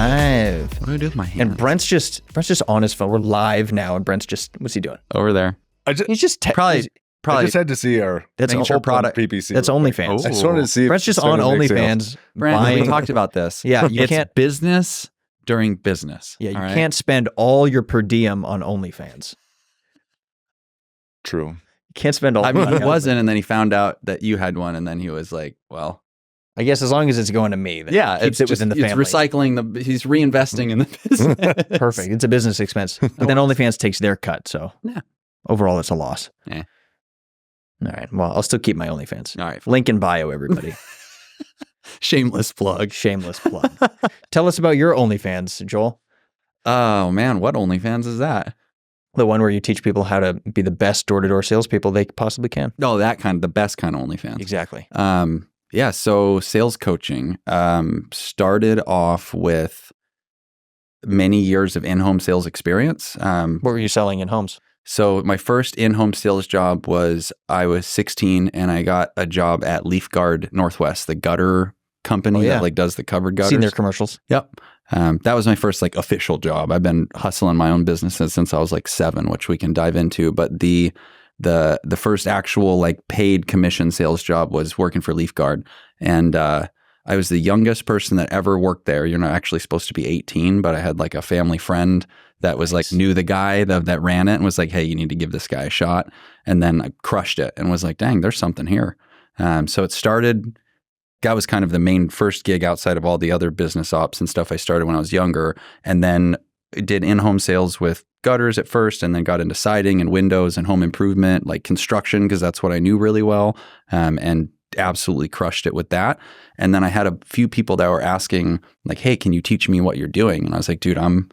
live. What do I do with my hands? And Brent's just on his phone. We're live now, and Brent's just, what's he doing? Over there. He's just Probably. I just had to see our that's making sure product. PPC. That's OnlyFans. Oh. I just wanted to see if Brent's just it on started to make OnlyFans. sales. Brent, we talked about this. Yeah, you it's can't. business during business. Yeah, you all right? can't spend all your per diem on OnlyFans. True. You can't spend all. I mean, he money on it. wasn't, and then he found out that you had one, and then he was like, "Well, I guess as long as it's going to me, then yeah, it keeps it within the family. It's recycling he's reinvesting in the business. Perfect. It's a business expense, but then OnlyFans takes their cut. So Yeah. overall, it's a loss. Yeah. All right. Well, I'll still keep my OnlyFans. All right, Link in bio, everybody. shameless plug. Shameless plug. Tell us about your OnlyFans, Joel. Oh man, what OnlyFans is that? The one where you teach people how to be the best door-to-door salespeople they possibly can. Oh, that kind, the best kind of OnlyFans. Exactly. Yeah. So sales coaching started off with many years of in-home sales experience. What were you selling in homes? So my first in-home sales job was I was 16 and I got a job at Leaf Guard Northwest, the gutter company that like does the covered gutters. Seen their commercials. Yep. That was my first like official job. I've been hustling my own businesses since I was like 7, which we can dive into. But the first actual like paid commission sales job was working for Leaf Guard. And I was the youngest person that ever worked there. You're not actually supposed to be 18, but I had like a family friend that was like knew the guy that ran it and was like, hey, you need to give this guy a shot. And then I crushed it and was like, dang, there's something here. So it started. That was kind of the main first gig outside of all the other business ops and stuff I started when I was younger. And then did in-home sales with gutters at first, and then got into siding and windows and home improvement, like construction, because that's what I knew really well, and absolutely crushed it with that. And then I had a few people that were asking like, hey, can you teach me what you're doing? And I was like, dude, I'm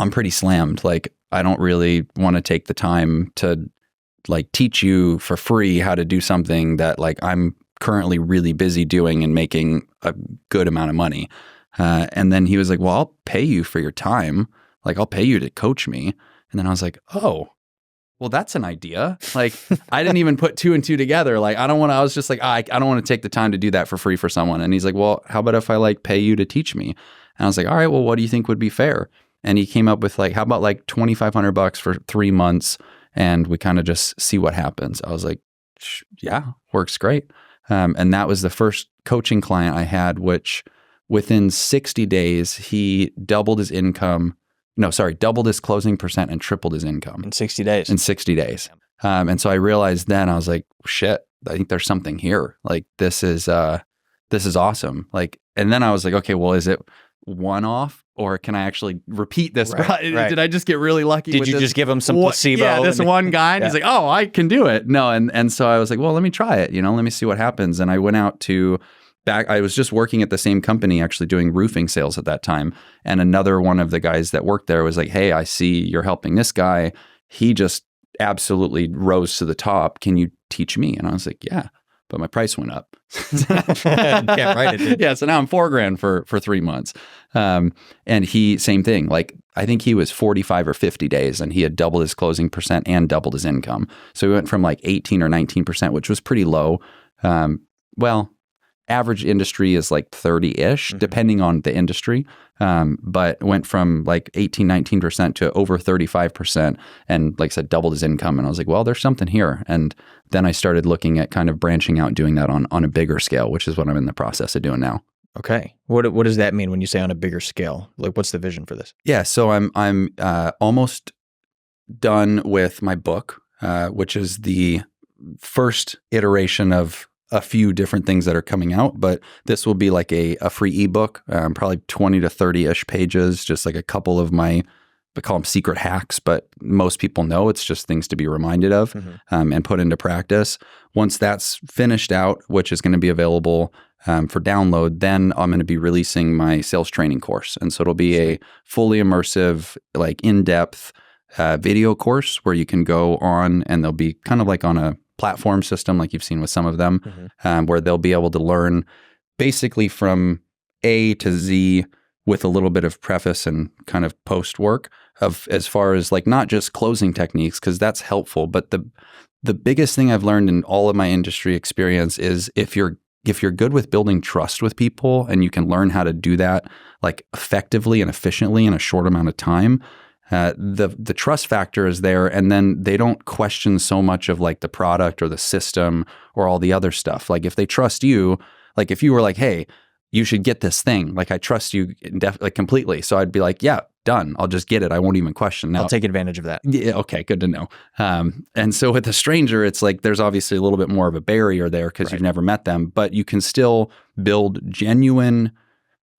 pretty slammed. Like, I don't really want to take the time to like teach you for free how to do something that like I'm currently really busy doing and making a good amount of money. And then he was like, well, I'll pay you for your time. Like, I'll pay you to coach me. And then I was like, oh, well, that's an idea. Like, I didn't even put 2 and 2 together. Like, I was just like, I don't want to take the time to do that for free for someone. And he's like, well, how about if I like pay you to teach me? And I was like, all right, well, what do you think would be fair? And he came up with like, how about like $2,500 for 3 months? And we kind of just see what happens. I was like, yeah, works great. And that was the first coaching client I had, which within 60 days, he doubled his income. No, sorry, doubled his closing percent and tripled his income. In 60 days. In 60 days. And so I realized then, I was like, shit, I think there's something here. Like, this is awesome. Like, and then I was like, okay, well, is it one-off or can I actually repeat this? Right. Did I just get really lucky? Did you just give him some placebo? Yeah, this one guy, and he's like, oh, I can do it. No, and so I was like, well, let me try it. Let me see what happens. And I went out to I was just working at the same company, actually doing roofing sales at that time. And another one of the guys that worked there was like, hey, I see you're helping this guy. He just absolutely rose to the top. Can you teach me? And I was like, yeah. But my price went up. Yeah, right. It did. Yeah, so now I'm $4,000 for 3 months. And he, same thing. Like, I think he was 45 or 50 days, and he had doubled his closing percent and doubled his income. So we went from like 18 or 19%, which was pretty low. Well, average industry is like 30-ish, depending on the industry. But went from like 18, 19% to over 35%. And like I said, doubled his income. And I was like, well, there's something here. And then I started looking at kind of branching out, doing that on a bigger scale, which is what I'm in the process of doing now. Okay. What does that mean when you say on a bigger scale? Like, what's the vision for this? Yeah. So I'm almost done with my book, which is the first iteration of a few different things that are coming out, but this will be like a free ebook, probably 20 to 30-ish pages, just like a couple of I call them secret hacks, but most people know it's just things to be reminded of and put into practice. Once that's finished out, which is going to be available for download, then I'm going to be releasing my sales training course. And so it'll be a fully immersive, like in-depth video course where you can go on, and they'll be kind of like on a platform system like you've seen with some of them, where they'll be able to learn basically from A to Z with a little bit of preface and kind of post work of as far as like not just closing techniques, because that's helpful, but the biggest thing I've learned in all of my industry experience is if you're if you're good with building trust with people and you can learn how to do that like effectively and efficiently in a short amount of time, the trust factor is there, and then they don't question so much of like the product or the system or all the other stuff. Like if they trust you, like if you were like, hey, you should get this thing, like I trust you like completely. So I'd be like, yeah, done. I'll just get it. I won't even question. Now, I'll take advantage of that. Yeah, okay, good to know. And so with a stranger, it's like there's obviously a little bit more of a barrier there because you've never met them, but you can still build genuine,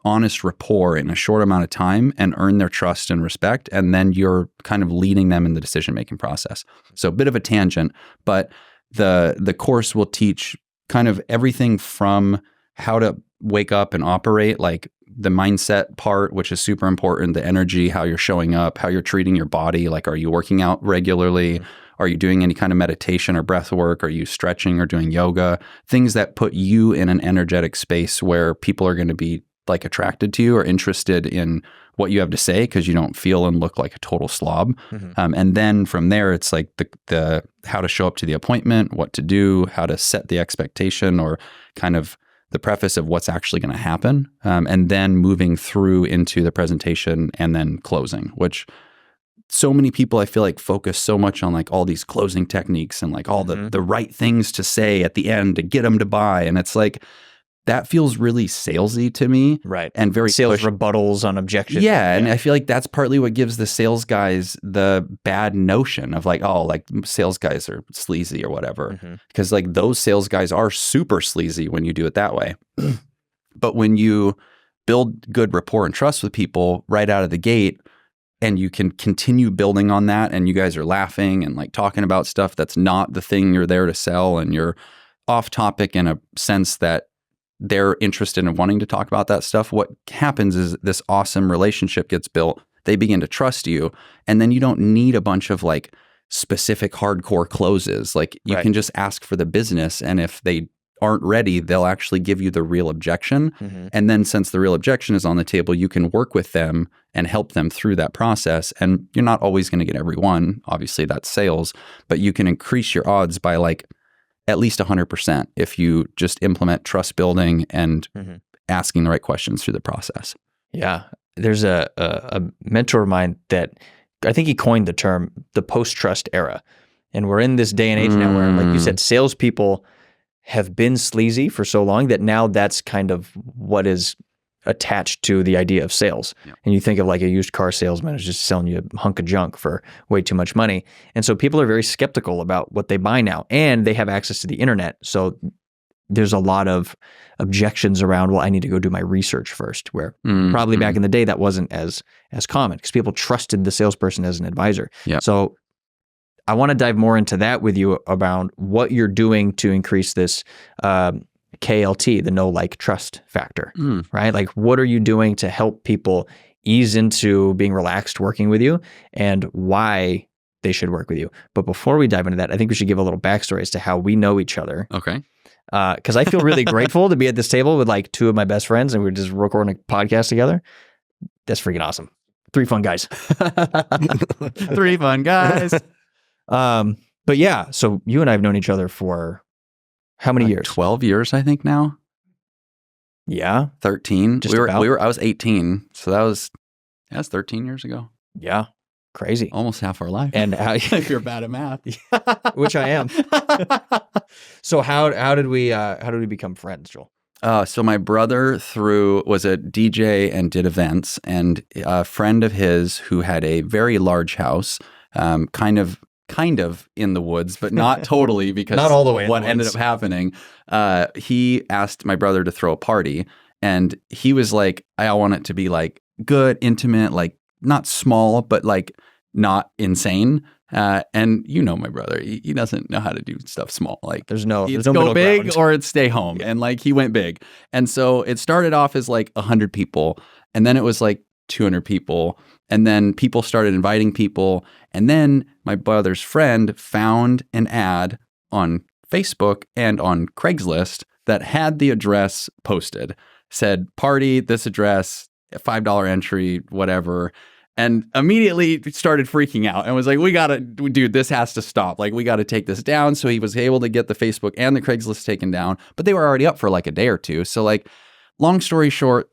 honest rapport in a short amount of time and earn their trust and respect. And then you're kind of leading them in the decision-making process. So a bit of a tangent, but the course will teach kind of everything from how to wake up and operate, like the mindset part, which is super important, the energy, how you're showing up, how you're treating your body. Like, are you working out regularly? Are you doing any kind of meditation or breath work? Are you stretching or doing yoga? Things that put you in an energetic space where people are going to be like attracted to you or interested in what you have to say because you don't feel and look like a total slob. And then from there, it's like the how to show up to the appointment, what to do, how to set the expectation or kind of the preface of what's actually going to happen, and then moving through into the presentation and then closing, which so many people I feel like focus so much on like all these closing techniques and like all the right things to say at the end to get them to buy. And it's like, that feels really salesy to me. Right. And very sales rebuttals on objections. Yeah. And I feel like that's partly what gives the sales guys the bad notion of like, oh, like sales guys are sleazy or whatever. Because like those sales guys are super sleazy when you do it that way. But when you build good rapport and trust with people right out of the gate, and you can continue building on that, and you guys are laughing and like talking about stuff that's not the thing you're there to sell, and you're off topic in a sense that they're interested in wanting to talk about that stuff, what happens is this awesome relationship gets built. They begin to trust you. And then you don't need a bunch of like specific hardcore closes. Like you can just ask for the business. And if they aren't ready, they'll actually give you the real objection. And then since the real objection is on the table, you can work with them and help them through that process. And you're not always going to get every one. Obviously, that's sales. But you can increase your odds by like at least 100% if you just implement trust building and asking the right questions through the process. Yeah. There's a mentor of mine that I think he coined the term the post-trust era. And we're in this day and age now where, like you said, salespeople have been sleazy for so long that now that's kind of what is attached to the idea of sales. And you think of like a used car salesman is just selling you a hunk of junk for way too much money. And so people are very skeptical about what they buy now, and they have access to the internet. So there's a lot of objections around, well, I need to go do my research first, where probably back in the day that wasn't as common because people trusted the salesperson as an advisor. So I want to dive more into that with you about what you're doing to increase this KLT, the know, like, trust factor, right? Like, what are you doing to help people ease into being relaxed working with you and why they should work with you? But before we dive into that, I think we should give a little backstory as to how we know each other. Okay. Because I feel really grateful to be at this table with like two of my best friends and we're just recording a podcast together. That's freaking awesome. Three fun guys. Three fun guys. But yeah, so you and I have known each other for how many years? 12 years, I think now. Yeah. 13. Just I was 18. So that's 13 years ago. Yeah. Crazy. Almost half our life. And if you're bad at math. Which I am. So how did we become friends, Joel? So my brother was a DJ and did events, and a friend of his who had a very large house, kind of in the woods, but not totally because not all the way. What ended up happening, he asked my brother to throw a party, and he was like, I want it to be like good, intimate, like not small, but like not insane. And you know my brother, he doesn't know how to do stuff small. Like there's no go big ground. Or it's stay home. Yeah. And like he went big. And so it started off as like 100 people, and then it was like 200 people. And then people started inviting people. And then my brother's friend found an ad on Facebook and on Craigslist that had the address posted, said party, this address, $5 entry, whatever. and immediately started freaking out and was like, dude, this has to stop. Like, we got to take this down. So he was able to get the Facebook and the Craigslist taken down, but they were already up for like a day or two. So like, long story short,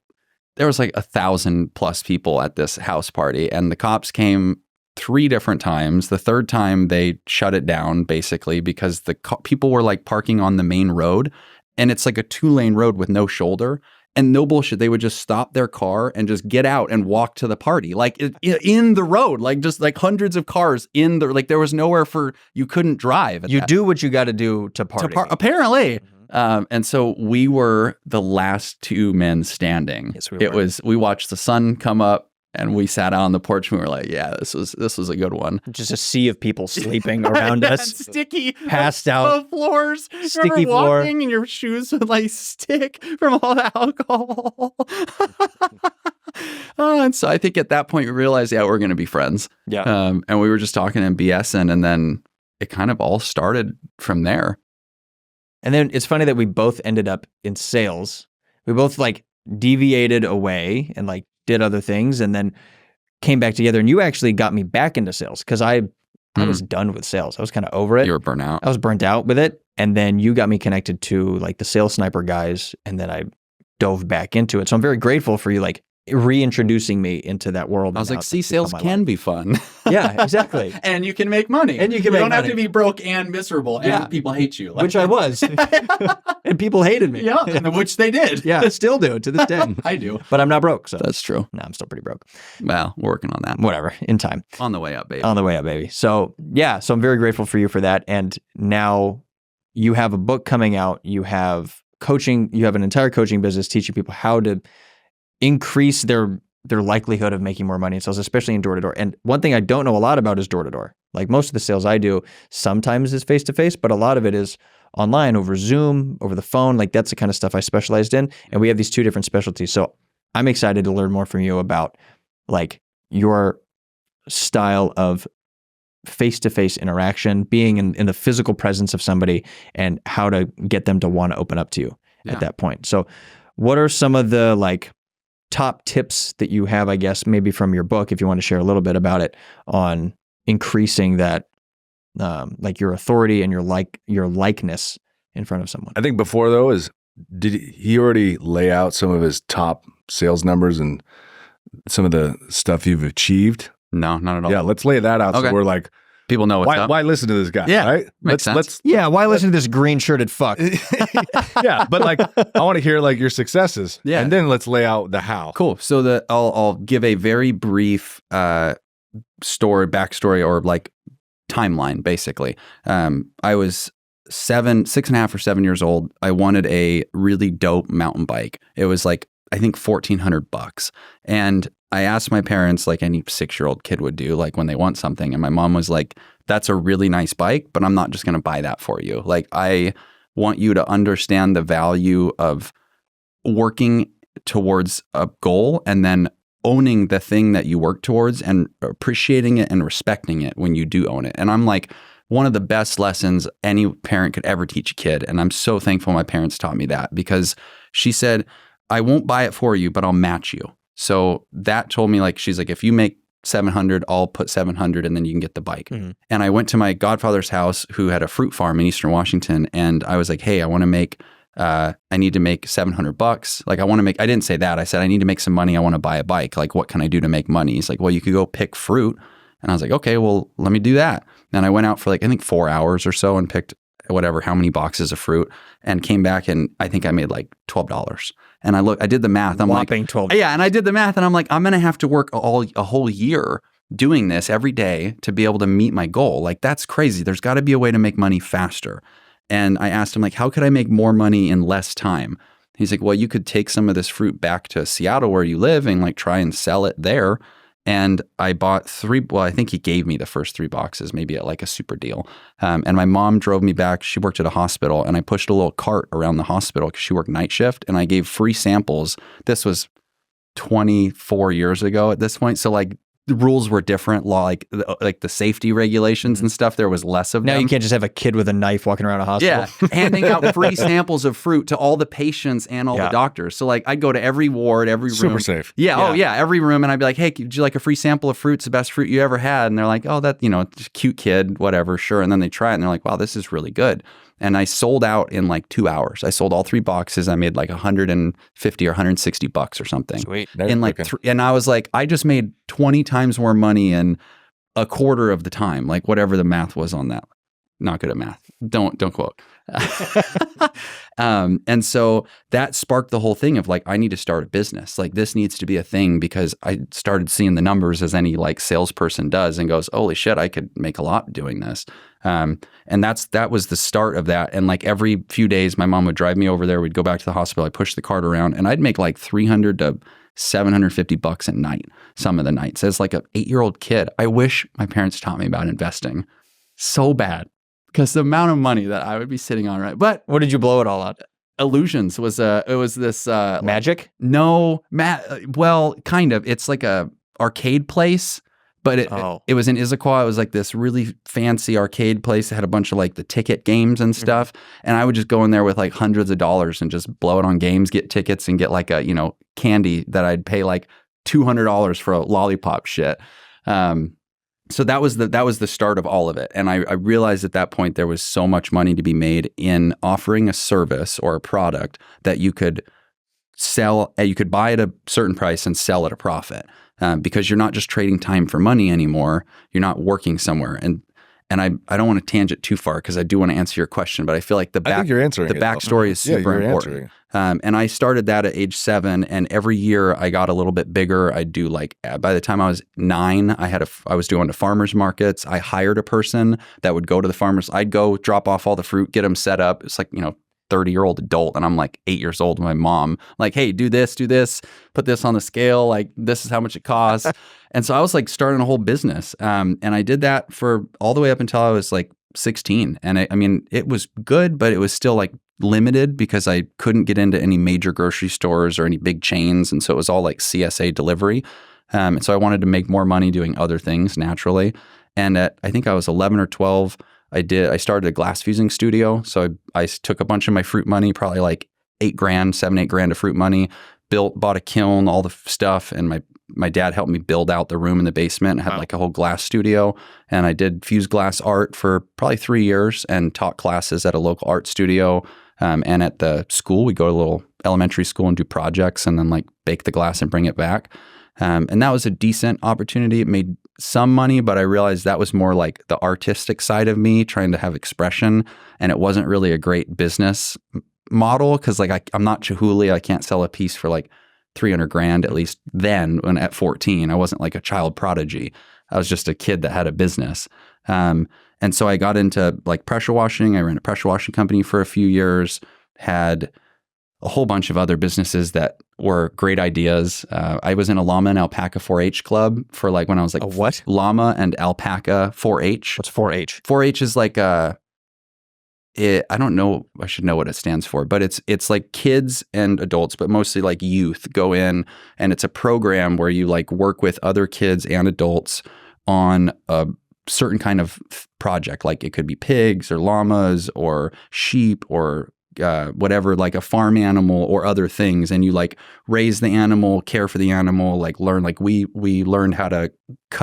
there was like 1,000+ people at this house party, and the cops came 3 different times. The third time they shut it down basically because the people were like parking on the main road, and it's like a 2-lane road with no shoulder. And no bullshit, they would just stop their car and just get out and walk to the party, like in the road, like just like hundreds of cars in the, like there was nowhere you couldn't drive. You do what you got to do to party. Apparently. And so we were the last 2 men standing. Yes, we were. We watched the sun come up, and we sat out on the porch and we were like, yeah, this was a good one. Just a sea of people sleeping around us. Sticky. Passed out. Floors. Sticky floor. Walking and your shoes would like stick from all the alcohol. And so I think at that point we realized, yeah, we're going to be friends. Yeah. And we were just talking and BSing, and then it kind of all started from there. And then it's funny that we both ended up in sales. We both like deviated away and like did other things, and then came back together. And you actually got me back into sales because I was done with sales. I was kind of over it. You were burnt out. I was burnt out with it. And then you got me connected to like the Sales Sniper guys, and then I dove back into it. So I'm very grateful for you like reintroducing me into that world. I was like, see, sales can be fun. Yeah, exactly. And you can make money. And you don't have to be broke and miserable, and people hate you. Which I was. And people hated me. Yeah, and which they did. Yeah, still do to this day. I do. But I'm not broke. So that's true. No, I'm still pretty broke. Well, we're working on that. Whatever, in time. On the way up, baby. On the way up, baby. So yeah, so I'm very grateful for you for that. And now you have a book coming out. You have coaching. You have an entire coaching business teaching people how to increase their likelihood of making more money in sales, especially in door-to-door. And one thing I don't know a lot about is door-to-door. Like most of the sales I do sometimes is face-to-face, but a lot of it is online, over Zoom, over the phone. Like that's the kind of stuff I specialized in. And we have these 2 different specialties. So I'm excited to learn more from you about like your style of face-to-face interaction, being in the physical presence of somebody, and how to get them to want to open up to you at that point. So what are some of the like top tips that you have, I guess, maybe from your book, if you want to share a little bit about it, on increasing that, like your authority and your likeness in front of someone? I think before though did he already lay out some of his top sales numbers and some of the stuff you've achieved? No, not at all. Yeah, let's lay that out. Okay. So we're like, people know what's up. Why listen to this guy? Yeah, right. Makes sense. Why listen to this green shirted fuck? Yeah, but like I want to hear like your successes. Yeah, and then let's lay out the how. Cool. So I'll give a very brief backstory or like timeline. Basically, I was 6.5 or 7 years old. I wanted a really dope mountain bike. It was like, I think $1,400, and I asked my parents, like any 6-year-old kid would do, like when they want something. And my mom was like, that's a really nice bike, but I'm not just going to buy that for you. Like, I want you to understand the value of working towards a goal and then owning the thing that you work towards and appreciating it and respecting it when you do own it. And I'm like, one of the best lessons any parent could ever teach a kid. And I'm so thankful my parents taught me that, because she said, I won't buy it for you, but I'll match you. So that told me, like, she's like, if you make 700, I'll put 700 and then you can get the bike. Mm-hmm. And I went to my godfather's house, who had a fruit farm in Eastern Washington. And I was like, hey, I need to make $700. Like, I didn't say that. I said, I need to make some money. I want to buy a bike. Like, what can I do to make money? He's like, well, you could go pick fruit. And I was like, okay, well, let me do that. And I went out for like, I think 4 hours or so and picked how many boxes of fruit, and came back, and I think I made like $12. And I did the math. I'm whopping like, 12. Yeah. And I did the math, and I'm like, I'm going to have to work a whole year doing this every day to be able to meet my goal. Like, that's crazy. There's got to be a way to make money faster. And I asked him, like, how could I make more money in less time? He's like, well, you could take some of this fruit back to Seattle where you live and like try and sell it there. And I bought 3, I think he gave me the first 3 boxes, maybe at like a super deal. And my mom drove me back. She worked at a hospital, and I pushed a little cart around the hospital because she worked night shift, and I gave free samples. This was 24 years ago at this point. So like the rules were different. Law, like the safety regulations and stuff, there was less of Now them. you can't just have a kid with a knife walking around a hospital. Yeah, handing out free samples of fruit to all the patients and all the Yeah. doctors. So like I'd go to every ward, every room. Super safe. Yeah, oh yeah, every room, and I'd be like, hey, would you like a free sample of fruit? It's the best fruit you ever had. And they're like, oh, that, just a cute kid, whatever, sure. And then they try it and they're like, wow, this is really good. And I sold out in like 2 hours. I sold all 3 boxes. I made like $150 or $160 or something. Sweet. In like and I was like, I just made 20 times more money in a quarter of the time, like whatever the math was on that. Not good at math. Don't quote. And so that sparked the whole thing of like, I need to start a business. Like this needs to be a thing, because I started seeing the numbers as any like salesperson does and goes, holy shit, I could make a lot doing this. And that was the start of that. And like every few days, my mom would drive me over there. We'd go back to the hospital. I'd push the cart around and I'd make like $300 to $750 a night, some of the nights, as like an 8-year-old kid. I wish my parents taught me about investing so bad, because the amount of money that I would be sitting on, right? But What did you blow it all on? Illusions was this Magic? No, well, kind of. It's like a arcade place, but it was in Issaquah. It was like this really fancy arcade place that had a bunch of like the ticket games and stuff. And I would just go in there with like hundreds of dollars and just blow it on games, get tickets, and get like a candy that I'd pay like $200 for a lollipop shit. So that was the start of all of it. And I realized at that point there was so much money to be made in offering a service or a product that you could sell, you could buy at a certain price and sell at a profit, because you're not just trading time for money anymore. You're not working somewhere. And I don't want to tangent too far, because I do want to answer your question, but I feel like the backstory is super important. And I started that at age 7, and every year I got a little bit bigger. I'd do like, by the time I was 9, I was doing to farmers markets. I hired a person that would go to the farmers. I'd go drop off all the fruit, get them set up. It's like, 30-year-old adult, and I'm like 8 years old with my mom, like, hey, do this, put this on the scale, like this is how much it costs. And so I was like starting a whole business. And I did that for all the way up until I was like 16. And I mean, it was good, but it was still like limited, because I couldn't get into any major grocery stores or any big chains. And so it was all like CSA delivery. And so I wanted to make more money doing other things naturally. And I think I was 11 or 12, I started a glass fusing studio. So I took a bunch of my fruit money, probably like $8,000 of fruit money, bought a kiln, all the stuff. And my dad helped me build out the room in the basement. I had like a whole glass studio, and I did fused glass art for probably 3 years and taught classes at a local art studio. And at the school, we go to a little elementary school and do projects, and then like bake the glass and bring it back. And that was a decent opportunity. It made some money, but I realized that was more like the artistic side of me trying to have expression. And it wasn't really a great business model, because like I'm not Chihuly. I can't sell a piece for like $300,000, at least then. When at 14, I wasn't like a child prodigy. I was just a kid that had a business. And so I got into like pressure washing. I ran a pressure washing company for a few years, had a whole bunch of other businesses that were great ideas. I was in a llama and alpaca 4-H club for like when I was like a what? Llama and alpaca 4-H. What's 4-H? 4-H is like I don't know. I should know what it stands for, but it's like kids and adults, but mostly like youth go in, and it's a program where you like work with other kids and adults on a certain kind of project. Like it could be pigs or llamas or sheep or whatever, like a farm animal or other things. And you like raise the animal, care for the animal, like learn, like we learned how to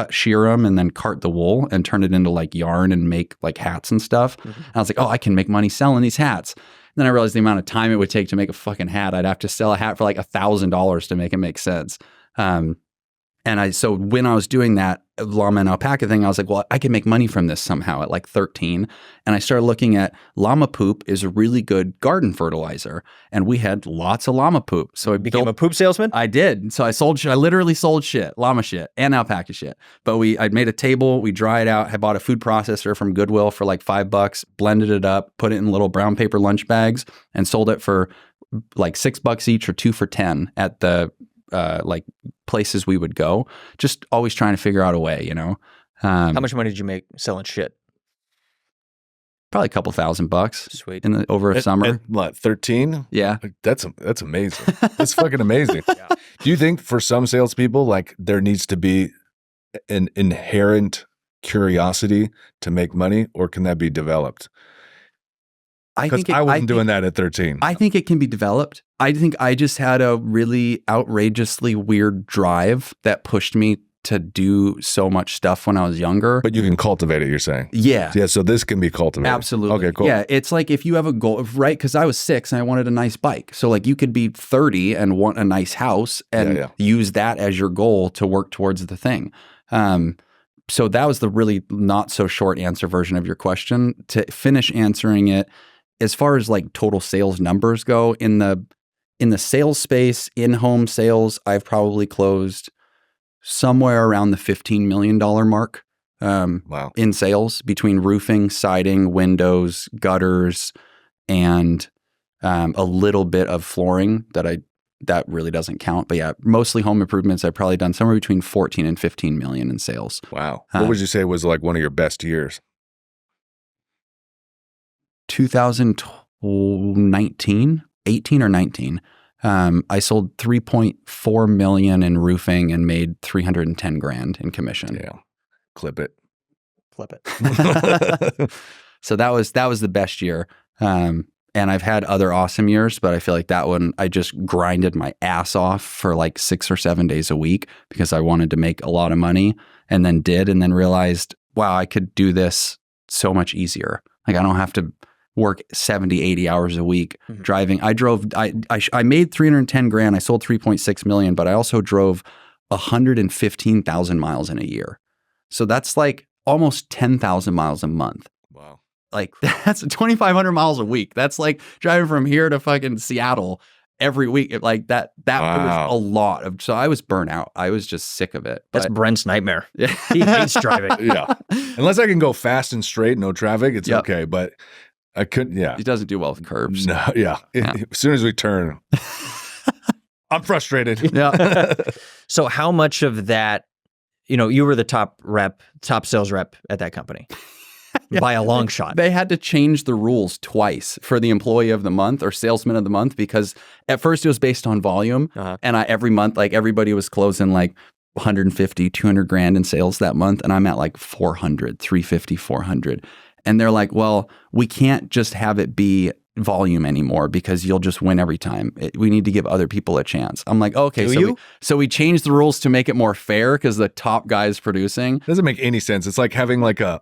shear them and then cart the wool and turn it into like yarn and make like hats and stuff. Mm-hmm. And I was like, oh, I can make money selling these hats. And then I realized the amount of time it would take to make a fucking hat. I'd have to sell a hat for like $1,000 to make it make sense. So when I was doing that llama and alpaca thing, I was like, well, I can make money from this somehow at like 13. And I started looking at llama poop is a really good garden fertilizer. And we had lots of llama poop. So I became a poop salesman? I did. So I literally sold shit, llama shit and alpaca shit. But I'd made a table, we dried out, I bought a food processor from Goodwill for like $5, blended it up, put it in little brown paper lunch bags, and sold it for like $6 each or 2 for $10 at the like places we would go, just always trying to figure out a way, How much money did you make selling shit? Probably a couple $1,000. Sweet. Over a summer. At what, 13? Yeah. Like, that's amazing. That's fucking amazing. Yeah. Do you think for some salespeople, like there needs to be an inherent curiosity to make money, or can that be developed? Because I wasn't doing that at 13. I think it can be developed. I think I just had a really outrageously weird drive that pushed me to do so much stuff when I was younger. But you can cultivate it, you're saying? Yeah. Yeah, so this can be cultivated. Absolutely. Okay, cool. Yeah, it's like if you have a goal, right? Because I was 6 and I wanted a nice bike. So like you could be 30 and want a nice house and use that as your goal to work towards the thing. So that was the really not so short answer version of your question. To finish answering it, as far as like total sales numbers go, in the sales space, in-home sales, I've probably closed somewhere around the $15 million mark in sales between roofing, siding, windows, gutters, and a little bit of flooring that really doesn't count. But yeah, mostly home improvements. I've probably done somewhere between 14 and 15 million in sales. Wow. What would you say was like one of your best years? 2019, 18 or 19. I sold 3.4 million in roofing and made 310 grand in commission. Yeah. Clip it. Flip it. So that was the best year. And I've had other awesome years, but I feel like that one, I just grinded my ass off for like 6 or 7 days a week because I wanted to make a lot of money, and then realized, wow, I could do this so much easier. Like I don't have to work 70, 80 hours a week driving. I made 310 grand. I sold 3.6 million, but I also drove 115,000 miles in a year. So that's like almost 10,000 miles a month. Wow. Like that's 2,500 miles a week. That's like driving from here to fucking Seattle every week. Like that was a lot of, so I was burnt out. I was just sick of it. That's Brent's nightmare. Yeah. He hates driving. Yeah. Unless I can go fast and straight, no traffic, it's okay. But I couldn't, He doesn't do well with curbs. No, yeah. As soon as we turn, I'm frustrated. Yeah. So how much of that, you were the top sales rep at that company by a long shot. They had to change the rules twice for the employee of the month or salesman of the month, because at first it was based on volume. And every month, like everybody was closing like 150, 200 grand in sales that month. And I'm at like 400, 350, 400. And they're like, well, we can't just have it be volume anymore because you'll just win every time. We need to give other people a chance. I'm like, okay, so we changed the rules to make it more fair because the top guy is producing. Doesn't make any sense. It's like having like a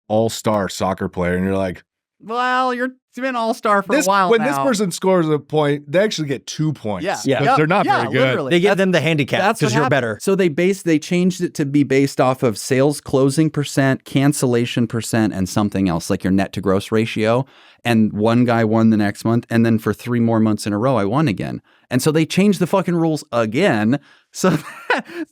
all-star soccer player and you're like, well, you've been all-star for a while when now. this person scores a point, they actually get 2 points. Yeah. They're not very good. Literally. They give them the handicap because you're better. So they changed it to be based off of sales closing percent, cancellation percent, and something else, like your net to gross ratio. And one guy won the next month. And then for 3 more months in a row, I won again. And so they changed the fucking rules again. So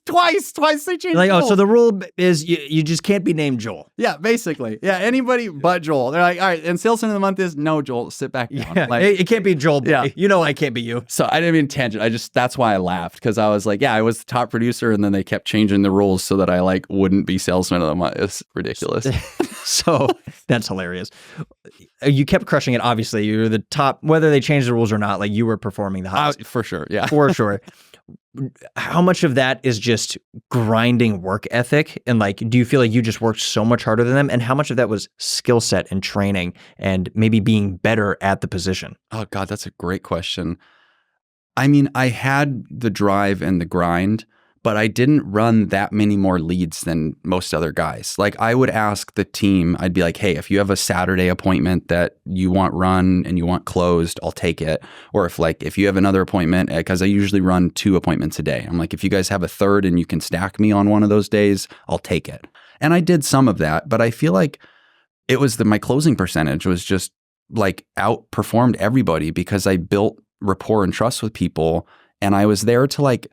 twice they changed the rules. So the rule is you just can't be named Joel. Yeah, basically. Yeah, anybody but Joel. They're like, all right, and salesman of the month is no Joel, sit back down. Yeah, like, it can't be Joel. Yeah. I can't be you. So I didn't mean tangent. That's why I laughed, because I was like, yeah, I was the top producer, and then they kept changing the rules so that I like wouldn't be salesman of the month. It's ridiculous. So that's hilarious. You kept crushing it. Obviously, you were the top, whether they changed the rules or not. Like you were performing the highest. For sure. Yeah. For sure. How much of that is just grinding work ethic? And like, do you feel like you just worked so much harder than them? And how much of that was skill set and training and maybe being better at the position? Oh God, that's a great question. I mean, I had the drive and the grind, but I didn't run that many more leads than most other guys. Like I would ask the team, I'd be like, hey, if you have a Saturday appointment that you want run and you want closed, I'll take it. Or if you have another appointment, because I usually run 2 appointments a day. I'm like, if you guys have a third and you can stack me on one of those days, I'll take it. And I did some of that, but I feel like it was my closing percentage was just like outperformed everybody because I built rapport and trust with people. And I was there to like,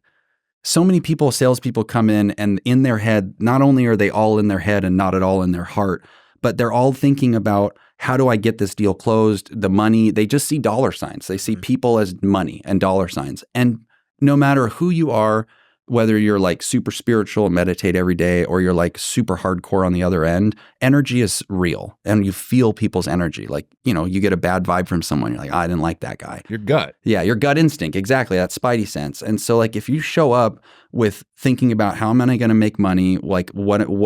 so many salespeople come in and in their head, not only are they all in their head and not at all in their heart, but they're all thinking about how do I get this deal closed, the money. They just see dollar signs. They see people as money and dollar signs. And no matter who you are, whether you're like super spiritual and meditate every day, or you're like super hardcore on the other end, energy is real and you feel people's energy. Like, you know, you get a bad vibe from someone. You're like, I didn't like that guy. Your gut. Yeah. Your gut instinct. Exactly. That spidey sense. And so like, if you show up with thinking about how am I going to make money? Like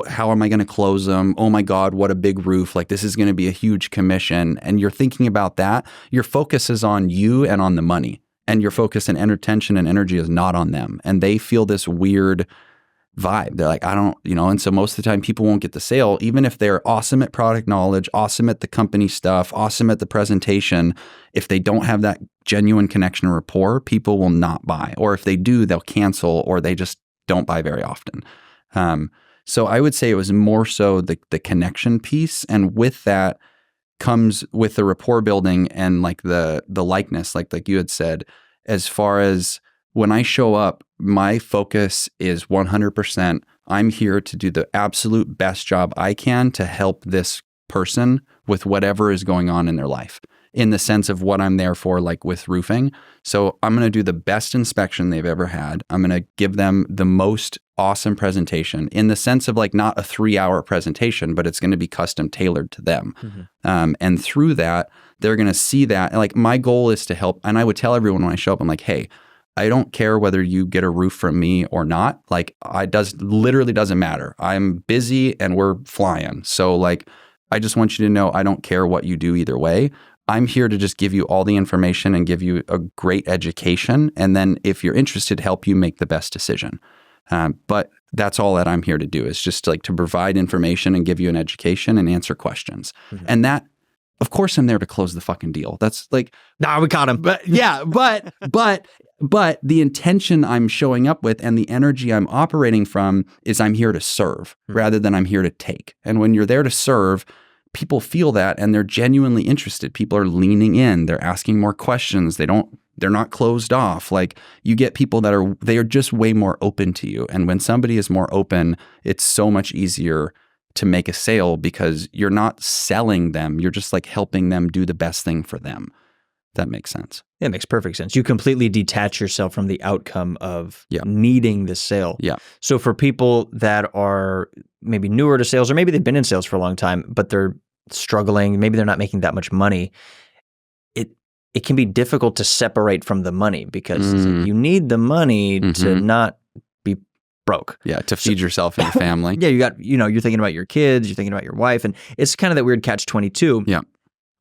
how am I going to close them? Oh my God, what a big roof. Like this is going to be a huge commission. And you're thinking about that. Your focus is on you and on the money. And your focus and attention and energy is not on them. And they feel this weird vibe. They're like, I don't, you know, and so most of the time people won't get the sale, even if they're awesome at product knowledge, awesome at the company stuff, awesome at the presentation. If they don't have that genuine connection or rapport, people will not buy. Or if they do, they'll cancel, or they just don't buy very often. So I would say it was more so the connection piece. And with that comes with the rapport building and like the likeness, like you had said, as far as when I show up, my focus is 100%. I'm here to do the absolute best job I can to help this person with whatever is going on in their life, in the sense of what I'm there for, like with roofing. So I'm going to do the best inspection they've ever had. I'm going to give them the most awesome presentation, in the sense of like not a 3-hour presentation, but it's going to be custom tailored to them. Mm-hmm. And through that, they're going to see that. And like my goal is to help. And I would tell everyone when I show up, I'm like, hey, I don't care whether you get a roof from me or not. Like literally doesn't matter. I'm busy and we're flying. So like, I just want you to know, I don't care what you do either way. I'm here to just give you all the information and give you a great education. And then if you're interested, help you make the best decision. But that's all that I'm here to do, is just like to provide information and give you an education and answer questions. Mm-hmm. And that, of course, I'm there to close the fucking deal. That's like, nah, we caught him. But yeah, but the intention I'm showing up with and the energy I'm operating from is I'm here to serve rather than I'm here to take. And when you're there to serve, people feel that and they're genuinely interested. People are leaning in. They're asking more questions. They're not closed off. Like you get people they are just way more open to you. And when somebody is more open, it's so much easier to make a sale because you're not selling them. You're just like helping them do the best thing for them. That makes sense. It makes perfect sense. You completely detach yourself from the outcome of needing the sale. Yeah. So for people that are maybe newer to sales, or maybe they've been in sales for a long time, but they're struggling, maybe they're not making that much money, it can be difficult to separate from the money because it's like you need the money to not be broke. Yeah, to feed yourself and your family. Yeah, you're thinking about your kids, you're thinking about your wife, and it's kind of that weird catch-22. Yeah.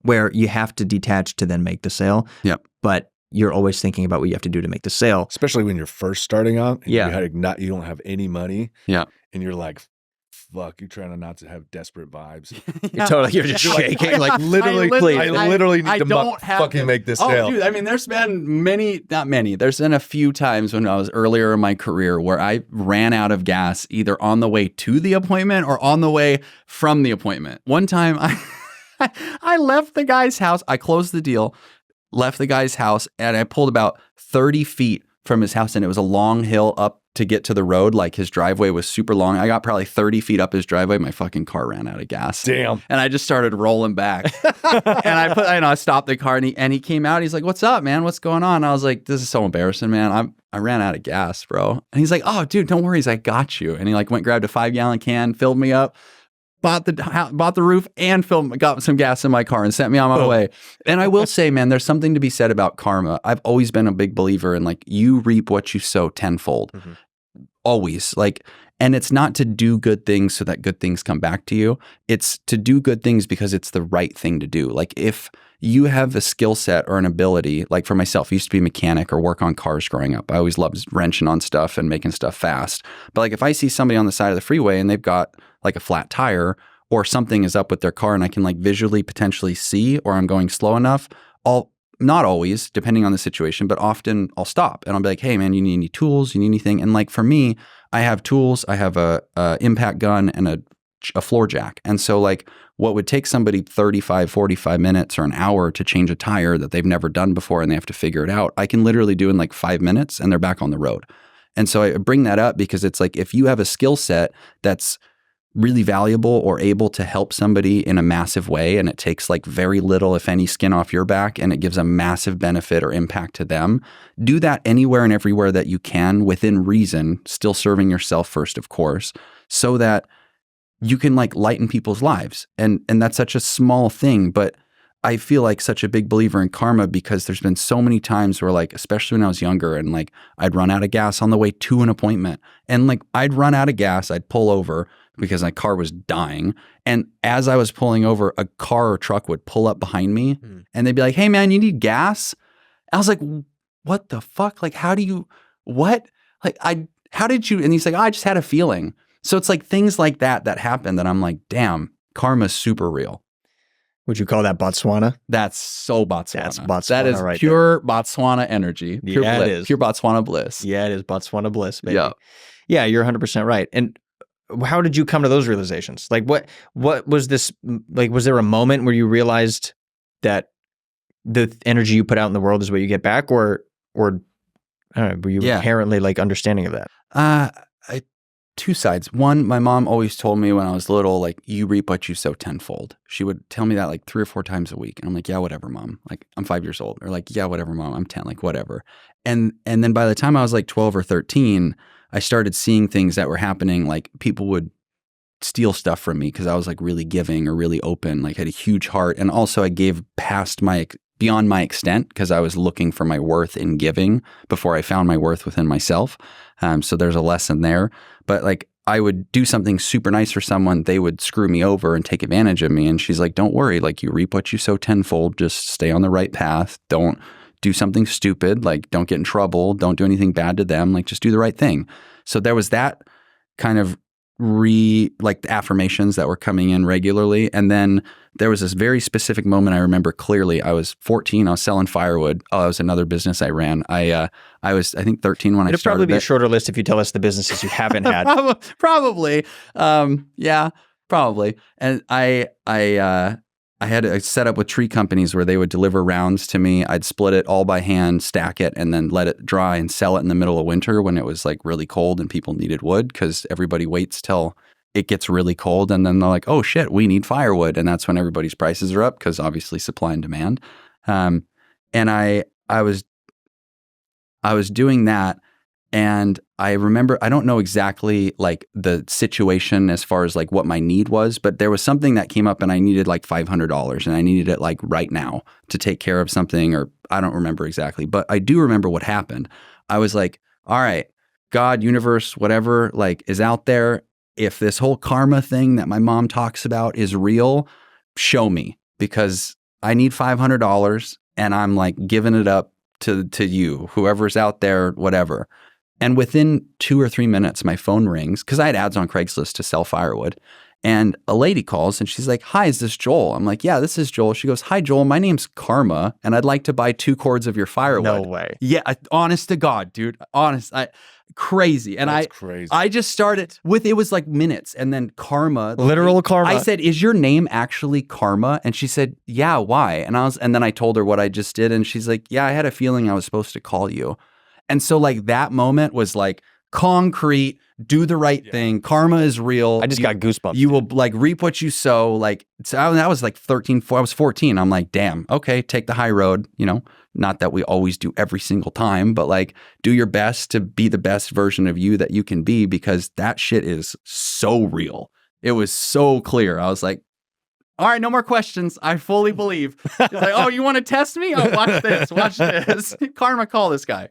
Where you have to detach to then make the sale. Yep. But you're always thinking about what you have to do to make the sale. Especially when you're first starting out. And you don't have any money. Yeah. And you're like, fuck, you're trying not to have desperate vibes. You're just shaking. Like literally, I literally need to fucking make this sale. Dude, I mean, there's been there's been a few times when I was earlier in my career where I ran out of gas either on the way to the appointment or on the way from the appointment. One time I left the guy's house. I closed the deal, left the guy's house, and I pulled about 30 feet from his house, and it was a long hill up to get to the road. Like his driveway was super long. I got probably 30 feet up his driveway. My fucking car ran out of gas. Damn. And I just started rolling back. And I stopped the car, and he came out. He's like, "What's up, man? What's going on?" And I was like, "This is so embarrassing, man. I ran out of gas, bro." And he's like, "Oh, dude, don't worry. He's like, I got you." And he like went, grabbed a 5-gallon can, filled me up, bought the roof, and got some gas in my car and sent me on my way. And I will say, man, there's something to be said about karma. I've always been a big believer in like you reap what you sow tenfold. Mm-hmm. Always. Like, and it's not to do good things so that good things come back to you. It's to do good things because it's the right thing to do. Like if you have a skill set or an ability, like for myself, I used to be a mechanic or work on cars growing up. I always loved wrenching on stuff and making stuff fast. But like if I see somebody on the side of the freeway and they've got like a flat tire or something is up with their car and I can like visually potentially see, or I'm going slow enough, not always, depending on the situation, but often I'll stop and I'll be like, "Hey man, you need any tools? You need anything?" And like for me, I have tools. I have a impact gun and a floor jack. And so like what would take somebody 35, 45 minutes or an hour to change a tire that they've never done before and they have to figure it out, I can literally do in like 5 minutes and they're back on the road. And so I bring that up because it's like if you have a skill set that's really valuable or able to help somebody in a massive way, and it takes like very little, if any, skin off your back, and it gives a massive benefit or impact to them, do that anywhere and everywhere that you can within reason, still serving yourself first, of course, so that you can like lighten people's lives. And that's such a small thing, but I feel like such a big believer in karma because there's been so many times where like, especially when I was younger and like I'd run out of gas on the way to an appointment, and like I'd run out of gas, I'd pull over because my car was dying. And as I was pulling over, a car or truck would pull up behind me and they'd be like, "Hey man, you need gas?" I was like, "What the fuck? Like, how do you, what? Like, how did you?" And he's like, "Oh, I just had a feeling." So it's like things like that happen that I'm like, damn, karma's super real. Would you call that Botswana? That's so Botswana. That's Botswana. That is right pure there. Botswana energy. Pure yeah, bliss, it is. Pure Botswana bliss. Yeah, it is Botswana bliss, baby. Yeah. Yeah, you're 100% right. And how did you come to those realizations? Like what was this, like, was there a moment where you realized that the energy you put out in the world is what you get back, or I don't know, were you inherently like understanding of that? Two sides. One, my mom always told me when I was little, like, you reap what you sow tenfold. She would tell me that like 3 or 4 times a week. And I'm like, yeah, whatever, mom. Like, I'm 5 years old. Or like, yeah, whatever, mom. I'm 10, like, whatever. And then by the time I was like 12 or 13, I started seeing things that were happening. Like, people would steal stuff from me because I was like really giving or really open, like had a huge heart. And also I gave beyond my extent because I was looking for my worth in giving before I found my worth within myself. So there's a lesson there. But like, I would do something super nice for someone, they would screw me over and take advantage of me. And she's like, "Don't worry, like, you reap what you sow tenfold. Just stay on the right path. Don't do something stupid. Like, don't get in trouble. Don't do anything bad to them. Like, just do the right thing." So there was that kind of like the affirmations that were coming in regularly. And then there was this very specific moment I remember clearly. I was 14. I was selling firewood. Oh, that was another business I ran. I was, I think, 13 when I started. It'd probably be a shorter list if you tell us the businesses you haven't had. Probably. Yeah, probably. And I had a setup with tree companies where they would deliver rounds to me. I'd split it all by hand, stack it, and then let it dry and sell it in the middle of winter when it was like really cold and people needed wood, because everybody waits till it gets really cold and then they're like, "Oh shit, we need firewood." And that's when everybody's prices are up because obviously supply and demand. And I was doing that. And I remember, I don't know exactly like the situation as far as like what my need was, but there was something that came up and I needed like $500 and I needed it like right now to take care of something, or I don't remember exactly, but I do remember what happened. I was like, all right, God, universe, whatever, like is out there. If this whole karma thing that my mom talks about is real, show me, because I need $500 and I'm like giving it up to you, whoever's out there, whatever. And within 2 or 3 minutes, my phone rings because I had ads on Craigslist to sell firewood. And a lady calls and she's like, "Hi, is this Joel?" I'm like, "Yeah, this is Joel." She goes, "Hi, Joel. My name's Karma and I'd like to buy 2 cords of your firewood." No way. Yeah. Honest to God, dude. Honest. Crazy. And crazy. I just started with, it was like minutes. And then Karma. Literal karma. I said, "Is your name actually Karma?" And she said, "Yeah, why?" And then I told her what I just did. And she's like, "Yeah, I had a feeling I was supposed to call you." And so like that moment was like concrete, do the right thing. Karma is real. I just got goosebumps. You will like reap what you sow. Like, so that was like 13, I was 14. I'm like, damn, okay, take the high road. You know, not that we always do every single time, but like do your best to be the best version of you that you can be, because that shit is so real. It was so clear. I was like, all right, no more questions. I fully believe. It's like, "Oh, you want to test me? Oh, watch this. Karma, call this guy."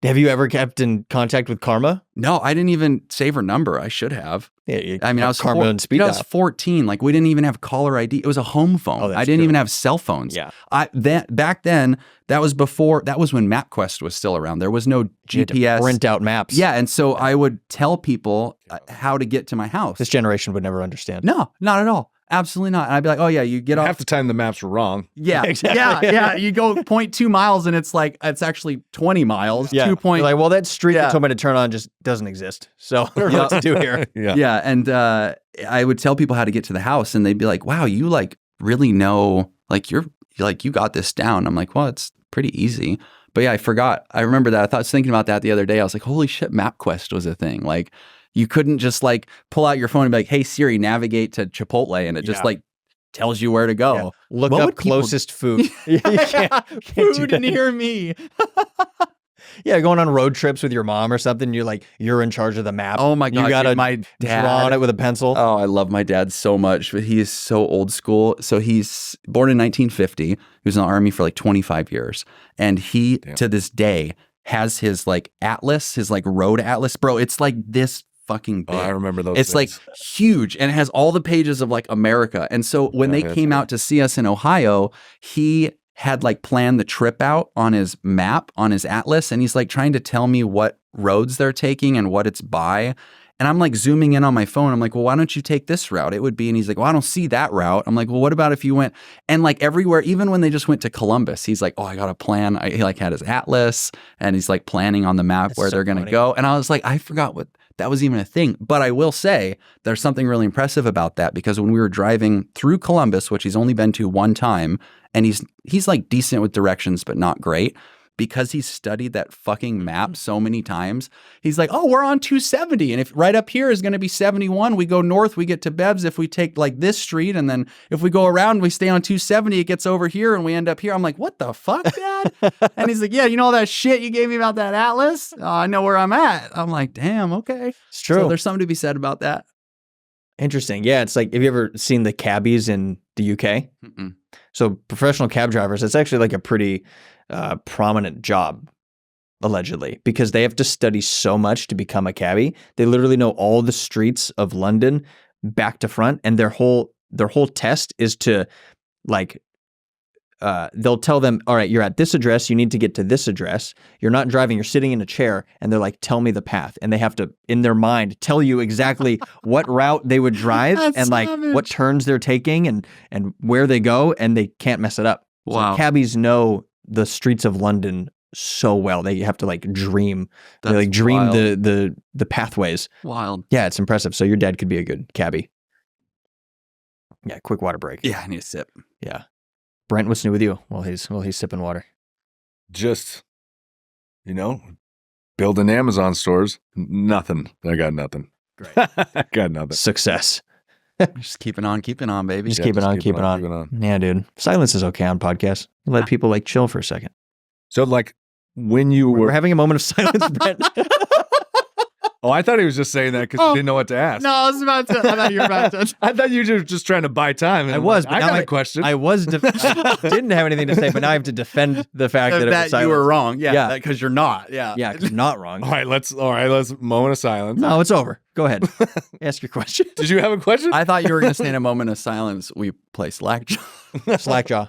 Have you ever kept in contact with Karma? No, I didn't even save her number. I should have. Yeah, I mean, I was Karma and speed I was 14. Like, we didn't even have caller ID. It was a home phone. Oh, I didn't even have cell phones. Yeah. Back then, that was when MapQuest was still around. There was no GPS. You had to print out maps. Yeah, and so I would tell people how to get to my house. This generation would never understand. No, not at all. Absolutely not. And I'd be like, "Oh yeah, you get off." Half the time the maps were wrong. Yeah, exactly. Yeah. You go 0.2 miles and it's like, it's actually 20 miles. Yeah. 2 You're like, well, that street that told me to turn on just doesn't exist. So I don't know what to do here. Yeah. And I would tell people how to get to the house and they'd be like, "Wow, you like really know, like you got this down." I'm like, "Well, it's pretty easy." But yeah, I forgot. I remember that. I was thinking about that the other day. I was like, holy shit, MapQuest was a thing. Like, You couldn't just like pull out your phone and be like, hey, Siri, navigate to Chipotle. And it just like tells you where to go. Yeah. Look up closest food. You can't food near me. Yeah, going on road trips with your mom or something. You're in charge of the map. Oh my God. You gotta my dad, draw on it with a pencil. Oh, I love my dad so much, but he is so old school. So he's born in 1950. He was in the Army for like 25 years. And he, to this day, has his like atlas, his like road atlas. Bro, it's like this fucking big. Oh, I remember those It's things. like huge, and it has all the pages of like America. And so when they came out to see us in Ohio, he had like planned the trip out on his map, on his atlas, and he's like trying to tell me what roads they're taking and what it's by. And I'm like zooming in on my phone. I'm like, well, why don't you take this route? It would be, and he's like, well, I don't see that route. I'm like, well, what about if you went, and like everywhere, even when they just went to Columbus, he's like, oh, I got a plan. He like had his atlas, and he's like planning on the map where they're going to go. And I was like, I forgot what that was even a thing. But I will say there's something really impressive about that, because when we were driving through Columbus, which he's only been to one time, and he's like decent with directions, but not great, because he's studied that fucking map so many times. He's like, oh, we're on 270. And if right up here is going to be 71, we go north, we get to Bev's. If we take like this street, and then if we go around, we stay on 270, it gets over here and we end up here. I'm like, what the fuck, Dad? And he's like, yeah, you know all that shit you gave me about that atlas? Oh, I know where I'm at. I'm like, damn, okay. It's true. So there's something to be said about that. Interesting. Yeah, it's like, have you ever seen the cabbies in the UK? Mm-mm. So professional cab drivers, it's actually like a pretty prominent job, allegedly, because they have to study so much to become a cabbie. They literally know all the streets of London back to front, and their whole test is to like they'll tell them, all right, you're at this address, you need to get to this address. You're not driving, you're sitting in a chair, and they're like, tell me the path. And they have to, in their mind, tell you exactly what route they would drive and like what turns they're taking and where they go, and they can't mess it up. Wow. So cabbies know the streets of London so well. They have to like dream. That's they like dream wild. the pathways. Wild. Yeah, it's impressive. So your dad could be a good cabbie. Yeah, quick water break. Yeah, I need a sip. Yeah. Brent, what's new with you while he's sipping water? Just, building Amazon stores. Nothing. I got nothing. Great. I got nothing. Success. Just keeping on, baby. Just keep it on. Yeah, dude. Silence is okay on podcasts. You let people like chill for a second. So like when you We're were having a moment of silence, Brent. Oh, I thought he was just saying that because he didn't know what to ask. No, I thought you were about to. I thought you were just trying to buy time. I was, but but I now got a question. I didn't have anything to say, but now I have to defend the fact that it was silence. You were wrong. Yeah. Because you're not. Yeah. Yeah, 'cause you're not wrong. All right, let's moment of silence. No, it's over. Go ahead. Ask your question. Did you have a question? I thought you were going to say in a moment of silence, we play Slackjaw. Slackjaw.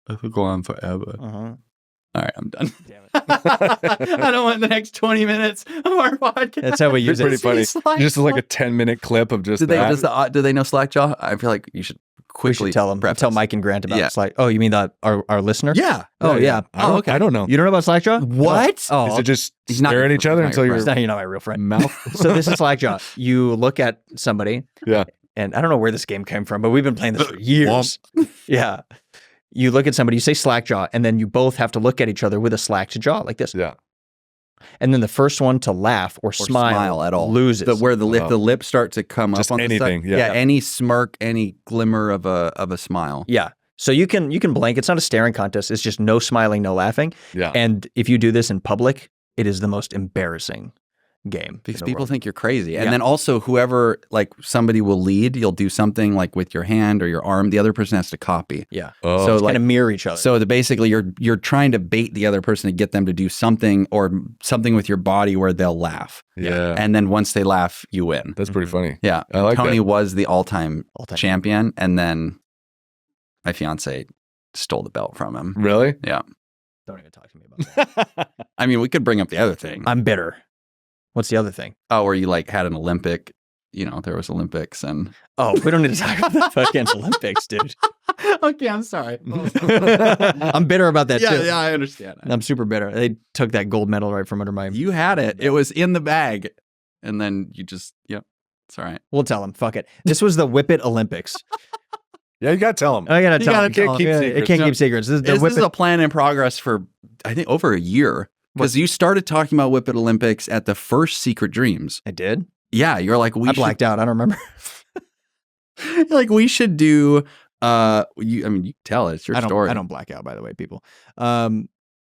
I could go on forever. Uh-huh. All right, I'm done. Damn it. I don't want the next 20 minutes of our podcast. That's how we use Pretty it. funny. Just like a 10-minute clip of just Do they that. do they know Slackjaw? I feel like you should We quickly should tell them. preface. Tell Mike and Grant about Yeah. Slack. Oh, you mean our listener? Yeah. Oh, yeah. I don't know. You don't know about Slackjaw? What? Oh, Is it just He's not stare at your each other friend. until you're your not my real friend. mouth? So this is Slackjaw. You look at somebody. Yeah. And I don't know where this game came from, but we've been playing this for years. Yeah. You look at somebody, you say Slackjaw, and then you both have to look at each other with a slacked jaw like this. Yeah. And then the first one to laugh or smile at all loses. where the lips start to come Just up on anything, the side. yeah. Any smirk, any glimmer of a smile. Yeah. So you can blink. It's not a staring contest. It's just no smiling, no laughing. Yeah. And if you do this in public, it is the most embarrassing game. Because in the people world. think you're crazy. And Yeah. then also whoever, like somebody will lead, you'll do something like with your hand or your arm, the other person has to copy. Yeah. Oh. So Kind like of mirror each other. So basically you're trying to bait the other person to get them to do something or something with your body where they'll laugh. Yeah. And then once they laugh, you win. That's pretty funny. Yeah. I like Tony that. was the all-time All-time. champion, and then my fiance stole the belt from him. Really? Yeah. Don't even talk to me about that. I mean, we could bring up the other thing. I'm bitter. What's the other thing? Oh, where you like had an Olympic, there was Olympics and. Oh, we don't need to talk about the fucking Olympics, dude. Okay, I'm sorry. I'm bitter about that too. Yeah, I understand. I'm super bitter. They took that gold medal right from under my. You had it. It was in the bag. And then you just, it's all right. We'll tell them. Fuck it. This was the Whip It Olympics. Yeah, you got to tell them. I gotta You tell gotta them. can't keep Yeah, secrets. It can't keep secrets. This is the This Whip is It. a plan in progress for, I think, over a year. Because you started talking about Whippet Olympics at the first Secret Dreams. I did? Yeah, you're like, I blacked out. I don't remember. Like, we should do, you tell it. It's your story. I don't black out, by the way, people.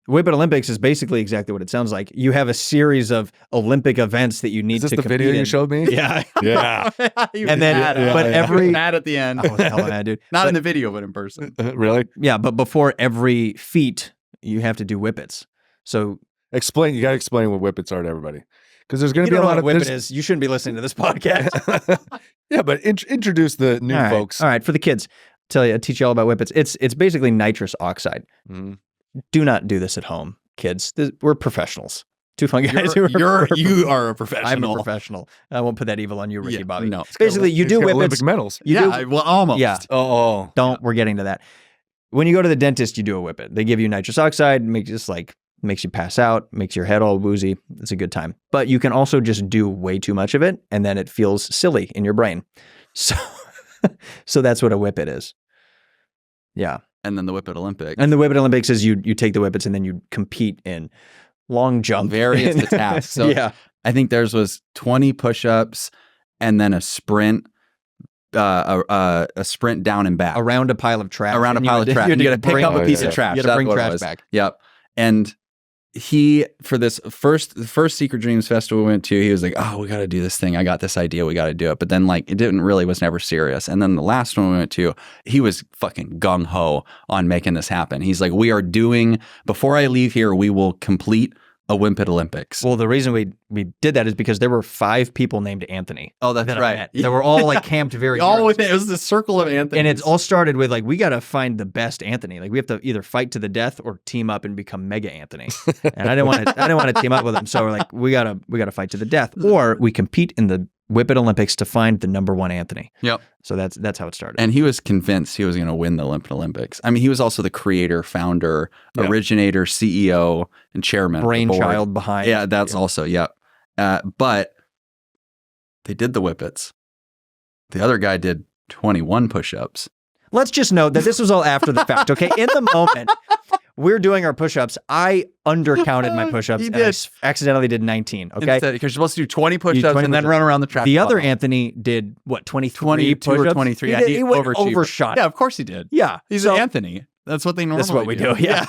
Whippet Olympics is basically exactly what it sounds like. You have a series of Olympic events that you need to compete in. Is this the video you showed me? Yeah. Yeah. And then, but every... mad at the end. I was hella mad, dude. Not in the video, but in person. Really? Yeah, but before every feat, you have to do whippets. So... You got to explain what whippets are to everybody. Because there's going to be a lot of... whippet is. You shouldn't be listening to this podcast. Yeah, but introduce the new folks. All right, for the kids, I teach you all about whippets. It's basically nitrous oxide. Mm. Do not do this at home, kids. We're professionals. Two fun guys. You are a professional. I'm a professional. I won't put that evil on you, Ricky Bobby. No. Basically, you do whippets. Olympic medals. Well, almost. Yeah. Oh. We're getting to that. When you go to the dentist, you do a whippet. They give you nitrous oxide, makes you pass out, makes your head all woozy. It's a good time. But you can also just do way too much of it, and then it feels silly in your brain. So that's what a whippet is. Yeah. And then the Whippet Olympics. And the Whippet Olympics is you take the whippets and then you compete in long jump. Various tasks. So yeah. I think theirs was 20 push-ups and then a sprint, a sprint down and back. Around a pile of trash. You got to pick up a piece of trash. You got to bring trash back. Yep. And for the first Secret Dreams festival we went to, he was like, oh, we got to do this thing. I got this idea. We got to do it. But then was never serious. And then the last one we went to, he was fucking gung ho on making this happen. He's like, before I leave here, we will complete a Whippet Olympics. Well, the reason we did that is because there were 5 people named Anthony. Oh, that's right. They were all like camped very all within, it was the circle of Anthony. And it all started with we got to find the best Anthony. Like we have to either fight to the death or team up and become Mega Anthony. And I didn't want to team up with him. So we're like, we gotta fight to the death, or we compete in the Whippet Olympics to find the number 1 Anthony. Yep. So that's how it started. And he was convinced he was going to win the Whippet Olympics. I mean, he was also the creator, founder, originator, CEO, and chairman. Brainchild behind. Yeah, that's also, but they did the Whippets. The other guy did 21 push-ups. Let's just note that this was all after the fact, okay? In the moment, we're doing our push-ups. I undercounted my push-ups. And I accidentally did 19, okay? Because you're supposed to do 20 push-ups and then run around the track. The other Anthony did, 23 22 or 23. He overshot. Yeah, of course he did. Yeah. He's an Anthony. That's what they normally do. That's what we do, yeah.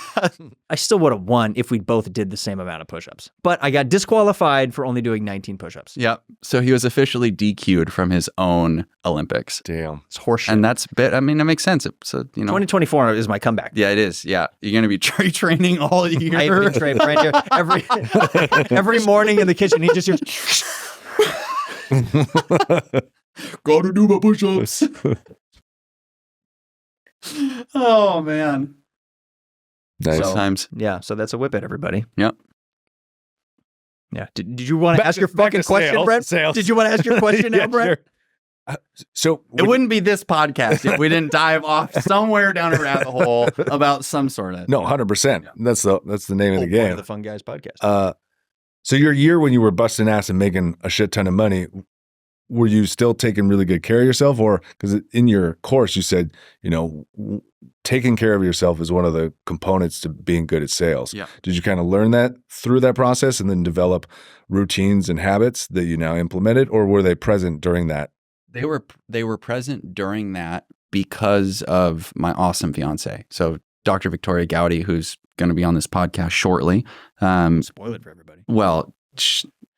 I still would have won if we both did the same amount of push-ups. But I got disqualified for only doing 19 push-ups. Yep. So he was officially DQ'd from his own Olympics. Damn. It's horseshit. And that makes sense. So, 2024 is my comeback. Yeah, it is. Yeah. You're going to be training all year. I've been training right here. Every morning in the kitchen, he just hears... Gotta do my push-ups. Oh man. Nice. Sometimes. Yeah, so that's a whippet, everybody. Yep. Yeah. Did you want to ask your fucking question, Brent? Did you want to ask your question now, Brent? Sure. So it wouldn't be this podcast if we didn't dive off somewhere down a rabbit hole about some sort of 100%. Yeah. That's the name of the game. Of the Fun Guys podcast. So your year when you were busting ass and making a shit ton of money, were you still taking really good care of yourself? Or because in your course you said, taking care of yourself is one of the components to being good at sales. Yeah. Did you kind of learn that through that process and then develop routines and habits that you now implemented, or were they present during that? They were present during that because of my awesome fiance. So Dr. Victoria Gowdy, who's going to be on this podcast shortly. Spoil it for everybody. Well,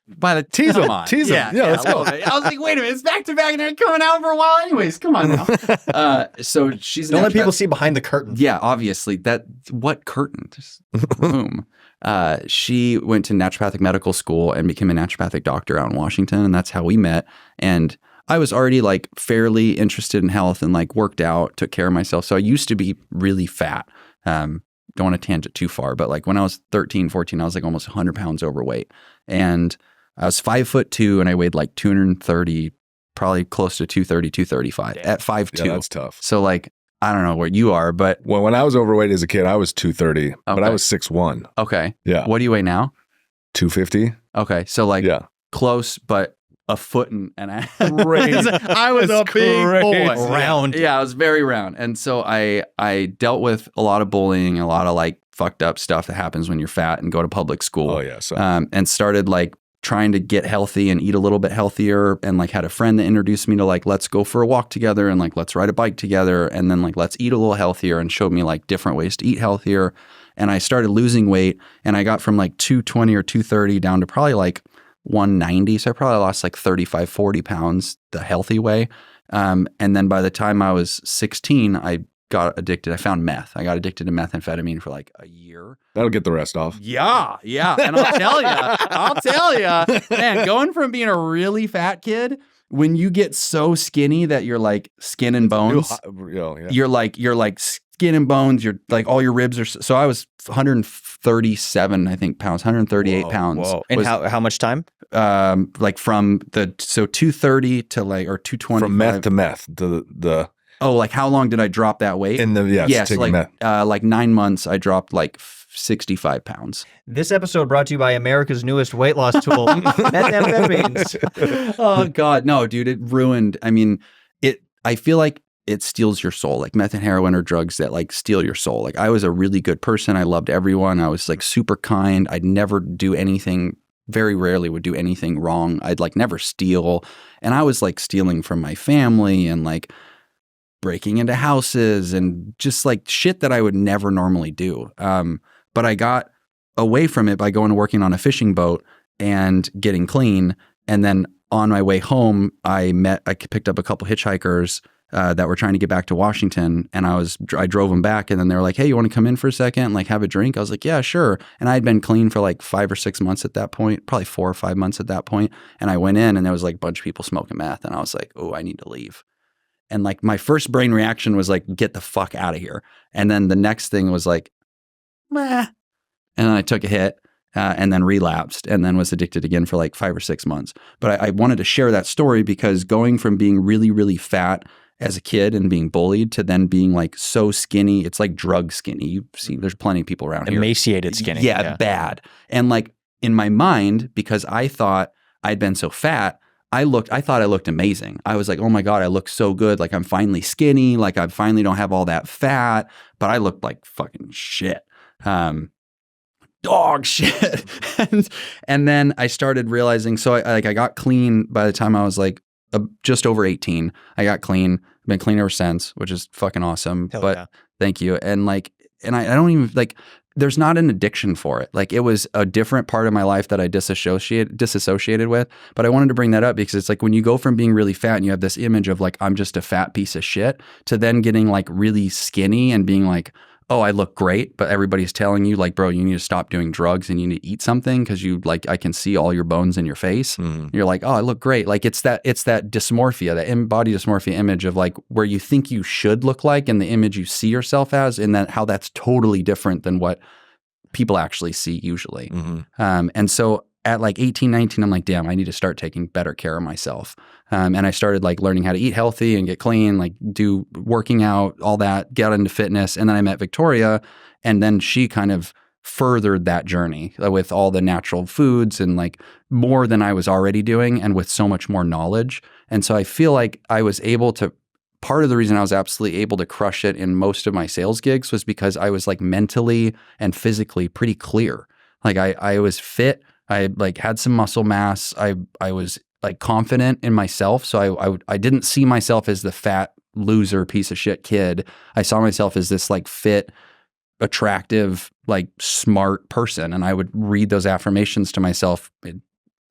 by the tease them on. Tease them. Yeah, let's go. I was like, wait a minute, it's back to back and they're coming out for a while anyways. Come on now. So she's don't let people see behind the curtain. Yeah, obviously. What curtain? Just boom. She went to naturopathic medical school and became a naturopathic doctor out in Washington, and that's how we met. And I was already like fairly interested in health and like worked out, took care of myself. So I used to be really fat. Don't want to tangent too far, but like when I was 13, 14, I was like almost 100 pounds overweight. And I was 5'2" and I weighed like 230, probably close to 230, 235 at 5'2". Yeah, that's tough. So like, I don't know where you are, but. Well, when I was overweight as a kid, I was 230, but I was 6'1". Okay. Yeah. What do you weigh now? 250. Okay. So like close, but a foot and a half. Crazy. I was a big boy. Round. Yeah, I was very round. And so I dealt with a lot of bullying, a lot of like fucked up stuff that happens when you're fat and go to public school. Oh yeah. So And started like trying to get healthy and eat a little bit healthier, and like had a friend that introduced me to like, let's go for a walk together and like, let's ride a bike together. And then like, let's eat a little healthier, and showed me like different ways to eat healthier. And I started losing weight, and I got from like 220 or 230 down to probably like 190. So I probably lost like 35, 40 pounds the healthy way. And then by the time I was 16, I got addicted. I found meth. I got addicted to methamphetamine for like a year. that'll get the rest off. Yeah. And I'll tell you, man, going from being a really fat kid, when you get so skinny that you're like skin and bones, Yeah. you're like skin and bones, you're like all your ribs are, so I was 137, I think, pounds, 138 pounds. Whoa. And how much time? Like from 230 to like, or 220. From meth to meth, the Oh, like how long did I drop that weight? yes, like meth. like 9 months, I dropped like 65 pounds. This episode brought to you by America's newest weight loss tool, methamphetamines. Oh God, no, dude, it ruined. I mean, I feel like it steals your soul. Like meth and heroin are drugs that like steal your soul. Like I was a really good person. I loved everyone. I was like super kind. I'd never do anything. Very rarely would do anything wrong. I'd like never steal, and I was like stealing from my family and like breaking into houses and just like shit that I would never normally do. But I got away from it by going to working on a fishing boat and getting clean. And then on my way home, I picked up a couple hitchhikers that were trying to get back to Washington, and I drove them back, and then they were like, "Hey, you want to come in for a second and like have a drink?" I was like, "Yeah, sure." And I had been clean for like 5 or 6 months at that point, probably 4 or 5 months at that point. And I went in, and there was like a bunch of people smoking meth, and I was like, "Oh, I need to leave." And like my first brain reaction was like, get the fuck out of here. And then the next thing was like, meh. And then I took a hit and then relapsed, and then was addicted again for like 5 or 6 months. But I wanted to share that story because going from being really, really fat as a kid and being bullied to then being like so skinny, it's like drug skinny. You see, there's plenty of people around here. Emaciated skinny. Yeah, bad. And like in my mind, because I thought I'd been so fat, I thought I looked amazing. I was like, oh my God, I look so good. Like I'm finally skinny. Like I finally don't have all that fat, but I looked like fucking shit. Dog shit. and then I started realizing, so I got clean by the time I was like just over 18. I got clean. Been clean ever since, which is fucking awesome. Hell but yeah. Thank you. And like, and I don't even like, there's not an addiction for it. Like it was a different part of my life that I disassociated with. But I wanted to bring that up because it's like when you go from being really fat and you have this image of like, I'm just a fat piece of shit, to then getting like really skinny and being like, oh, I look great, but everybody's telling you like, bro, you need to stop doing drugs and you need to eat something because you like, I can see all your bones in your face. Mm. You're like, oh, I look great. Like it's that dysmorphia, that body dysmorphia image of like where you think you should look like and the image you see yourself as, and that how that's totally different than what people actually see usually. Mm-hmm. And so at like 18, 19, I'm like, damn, I need to start taking better care of myself. And I started like learning how to eat healthy and get clean, like do working out, all that, get into fitness. And then I met Victoria, and then she kind of furthered that journey with all the natural foods and like more than I was already doing and with so much more knowledge. And so I feel like I was able to, part of the reason I was absolutely able to crush it in most of my sales gigs was because I was like mentally and physically pretty clear. Like I was fit. I like had some muscle mass. I was like confident in myself. So I didn't see myself as the fat loser piece of shit kid. I saw myself as this like fit, attractive, like smart person. And I would read those affirmations to myself.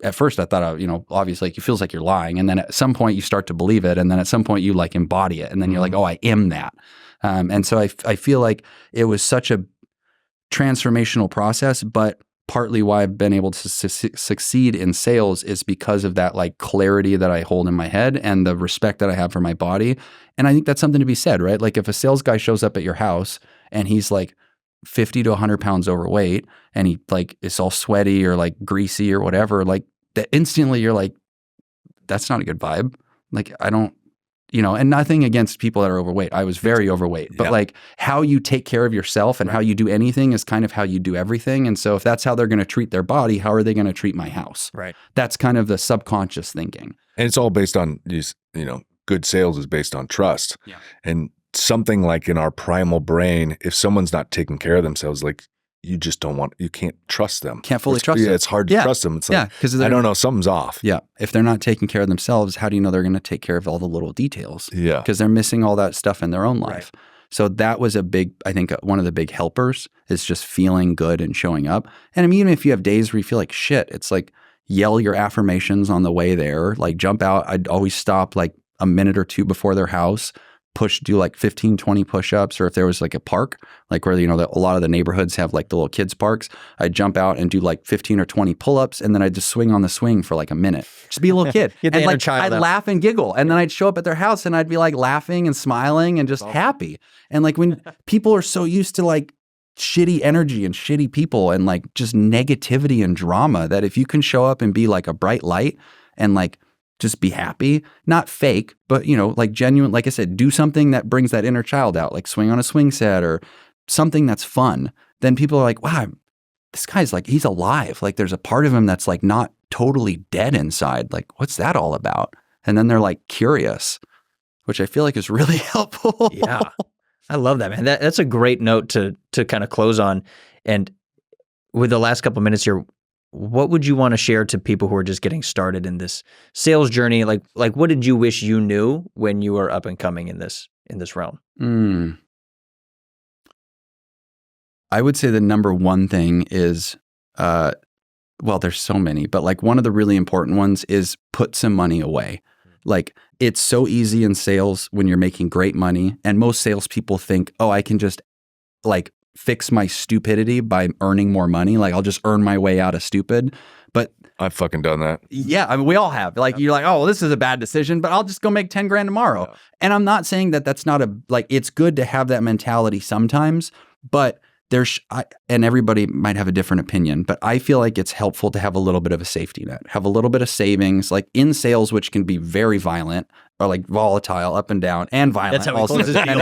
At first I thought, obviously like, it feels like you're lying. And then at some point you start to believe it. And then at some point you like embody it. And then you're like, oh, I am that. And so I feel like it was such a transformational process, but partly why I've been able to succeed in sales is because of that like clarity that I hold in my head and the respect that I have for my body. And I think that's something to be said, right? Like if a sales guy shows up at your house and he's like 50 to 100 pounds overweight and he like is all sweaty or like greasy or whatever, like that instantly you're like, that's not a good vibe. Like and nothing against people that are overweight. I was very overweight, but like how you take care of yourself and how you do anything is kind of how you do everything. And so if that's how they're going to treat their body, how are they going to treat my house? Right. That's kind of the subconscious thinking. And it's all based on these, good sales is based on trust. Yeah. And something like in our primal brain, if someone's not taking care of themselves, like you can't trust them. Can't fully trust them. It's hard to trust them. It's like, because I don't know, something's off. Yeah. If they're not taking care of themselves, how do you know they're going to take care of all the little details? Yeah. Because they're missing all that stuff in their own life. Right. So that was I think one of the big helpers is just feeling good and showing up. And I mean, even if you have days where you feel like shit, it's like yell your affirmations on the way there, like jump out. I'd always stop like a minute or two before their house, do like 15, 20 push-ups, or if there was like a park, like where, a lot of the neighborhoods have like the little kids parks, I'd jump out and do like 15 or 20 pull-ups, and then I'd just swing on the swing for like a minute. Just be a little kid. And like I'd laugh and giggle, and then I'd show up at their house and I'd be like laughing and smiling and just happy. And like when people are so used to like shitty energy and shitty people and like just negativity and drama, that if you can show up and be like a bright light and like just be happy, not fake, but like genuine, like I said, do something that brings that inner child out, like swing on a swing set or something that's fun. Then people are like, wow, this guy's like, he's alive. Like there's a part of him that's like not totally dead inside. Like, what's that all about? And then they're like curious, which I feel like is really helpful. Yeah. I love that, man. That's a great note to kind of close on. And with the last couple minutes here, what would you want to share to people who are just getting started in this sales journey? Like what did you wish you knew when you were up and coming in this realm? I would say the number one thing is, there's so many, but like one of the really important ones is put some money away. Like it's so easy in sales when you're making great money, and most salespeople think, oh, I can just like fix my stupidity by earning more money. Like I'll just earn my way out of stupid. But I've fucking done that. Yeah. I mean, we all have. Like you're like, oh, well, this is a bad decision, but I'll just go make 10 grand tomorrow. Yeah. And I'm not saying that that's not it's good to have that mentality sometimes, but and everybody might have a different opinion, but I feel like it's helpful to have a little bit of a safety net, have a little bit of savings, like in sales, which can be very violent or like volatile up and down and violent. That's how also.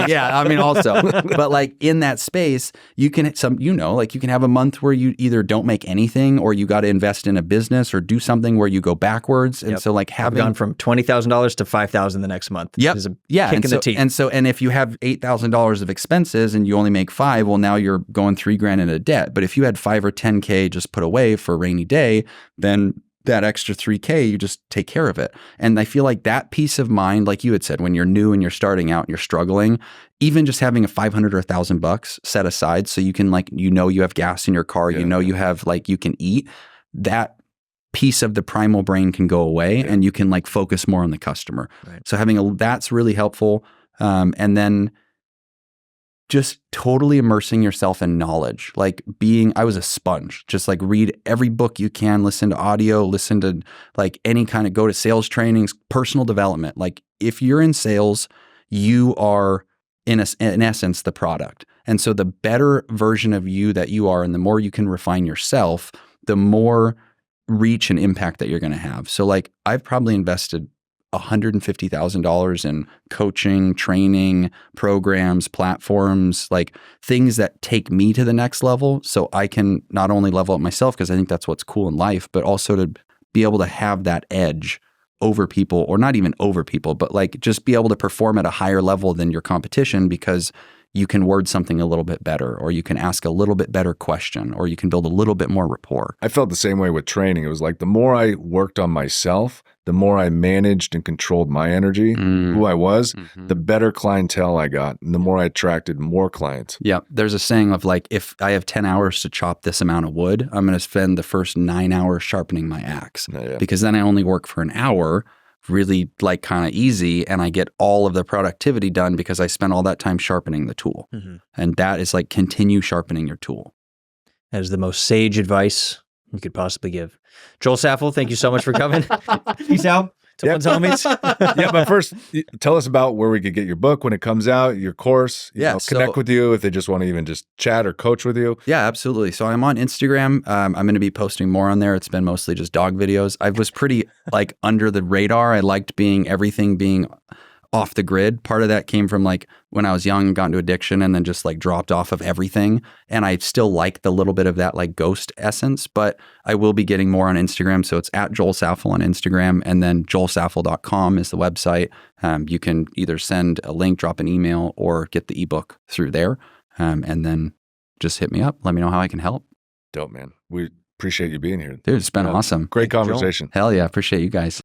Yeah, I mean also, but like in that space, you can you can have a month where you either don't make anything or you got to invest in a business or do something where you go backwards. And so like I've gone from $20,000 to $5,000 the next month. Yep. Kick in the teeth. And if you have $8,000 of expenses and you only make $5,000, well, now you're going $3,000 into debt. But if you had $5,000 or $10,000 just put away for a rainy day, then that extra $3,000, you just take care of it. And I feel like that peace of mind, like you had said, when you're new and you're starting out and you're struggling, even just having a $500 or $1,000 set aside so you can you have gas in your car, you have you can eat, that piece of the primal brain can go away and you can focus more on the customer. Right. So that's really helpful. And then just totally immersing yourself in knowledge, I was a sponge, just read every book you can, listen to audio, listen to any kind of, go to sales trainings, personal development. If you're in sales, you are in essence the product. And so the better version of you that you are, and the more you can refine yourself, the more reach and impact that you're going to have. So I've probably invested $150,000 in coaching, training, programs, platforms, things that take me to the next level. So I can not only level up myself, because I think that's what's cool in life, but also to be able to have that edge over people, or not even over people, but just be able to perform at a higher level than your competition, because you can word something a little bit better, or you can ask a little bit better question, or you can build a little bit more rapport. I felt the same way with training. It was the more I worked on myself, the more I managed and controlled my energy, who I was, the better clientele I got, and the more I attracted more clients. Yeah. There's a saying of if I have 10 hours to chop this amount of wood, I'm going to spend the first 9 hours sharpening my axe, because then I only work for an hour, really kind of easy, and I get all of the productivity done because I spent all that time sharpening the tool. And that is continue sharpening your tool. That is the most sage advice you could possibly give. Joel Saffel, thank you so much for coming. Peace out to one's homies. Yeah, but first, tell us about where we could get your book when it comes out, your course, connect with you if they just want to even just chat or coach with you. Yeah, absolutely. So I'm on Instagram. I'm going to be posting more on there. It's been mostly just dog videos. I was pretty under the radar. I liked everything being off the grid. Part of that came from like when I was young, got into addiction and then just like dropped off of everything. And I still like the little bit of that like ghost essence, but I will be getting more on Instagram. So it's at Joel Saffel on Instagram, and then joelsaffel.com is the website. You can either send a link, drop an email, or get the ebook through there. And then just hit me up. Let me know how I can help. Dope, man. We appreciate you being here. Dude, it's been awesome. Great conversation. Hell yeah. Appreciate you guys.